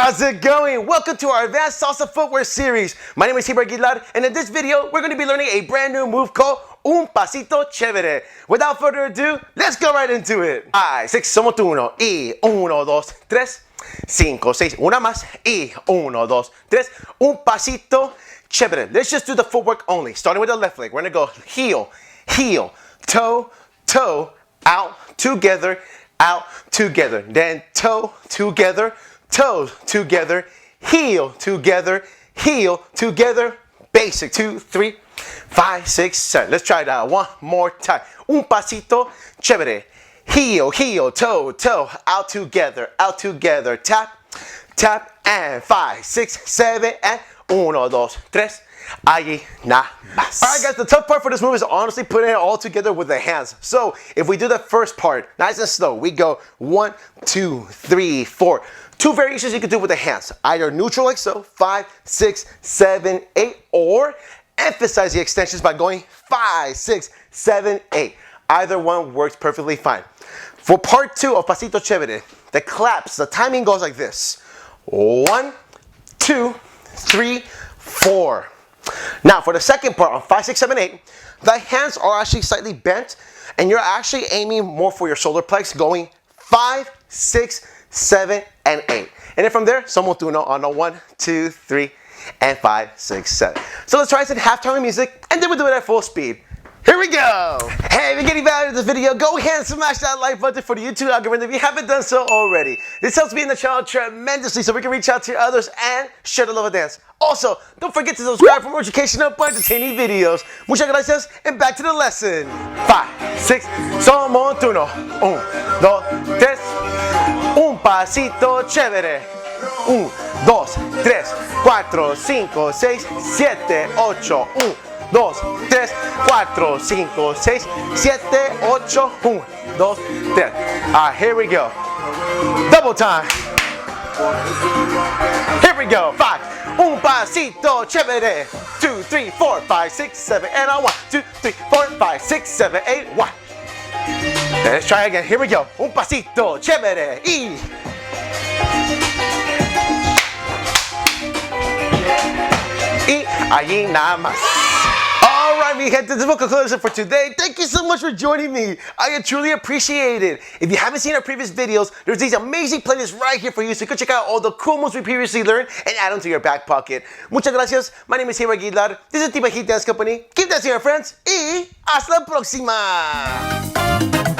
How's it going? Welcome to our Advanced Salsa Footwork Series. My name is Timba, and in this video, we're going to be learning a brand new move called Un Pasito Chévere. Without further ado, let's go right into it. 5, 6, somos uno. Y 1, 2, 3, 5, 6. Una más. Y 1, 2, 3. Un pasito chévere. Let's just do the footwork only. Starting with the left leg. We're going to go heel, heel, toe, toe, out, together, out, together. Then toe, together, toes together, heel together, heel together. Basic. 2, 3, 5, 6, 7. Let's try that one more time. Un pasito chévere. Heel, heel, toe, toe, out together, tap, tap, and 5, 6, 7, and 1, 2, 3. Allí nada más. Alright guys, the tough part for this move is honestly putting it all together with the hands. So if we do the first part nice and slow, we go 1, 2, 3, 4. 2 variations you can do with the hands. Either neutral like so, 5, 6, 7, 8, or emphasize the extensions by going 5, 6, 7, 8. Either one works perfectly fine. For part 2 of Pasito Chévere, the claps, the timing goes like this. 1, 2, 3, 4. Now for the second part on 5, 6, 7, 8, the hands are actually slightly bent and you're actually aiming more for your shoulder plex going 5, 6, 7, and 8. And then from there, somos uno on a 1, 2, 3, and 5, 6, 7. So let's try this in half-time music and then we'll do it at full speed. Here we go! Hey, if you're getting value out of this video, go ahead and smash that like button for the YouTube algorithm if you haven't done so already. This helps me in the channel tremendously so we can reach out to others and share the love of dance. Also, don't forget to subscribe for more educational but entertaining videos. Muchas gracias, and back to the lesson. 5, 6, somos uno. 1, 2, 3. Un pasito chévere. 1, 2, 3, 4, 5, 6, 7, 8. 1, 2, 3, 4, 5, 6, 7, 8. 1, 2, 3. Alright, here we go. Double time. Here we go. 5. Un pasito chévere. 2, 3, 4, 5, 6, 7, and a 1, 2, 3, 4, 5, 6, 7, 8, 1. Let's try again. Here we go. Un pasito chévere. Y allí nada más. Alright, mi gente, this is what concludes it for today. Thank you so much for joining me. I truly appreciate it. If you haven't seen our previous videos, there's these amazing playlists right here for you, so you can check out all the cool moves we previously learned and add them to your back pocket. Muchas gracias. My name is Timba. This is Timba Heat Dance Company. Keep dancing, my friends. Y hasta la próxima.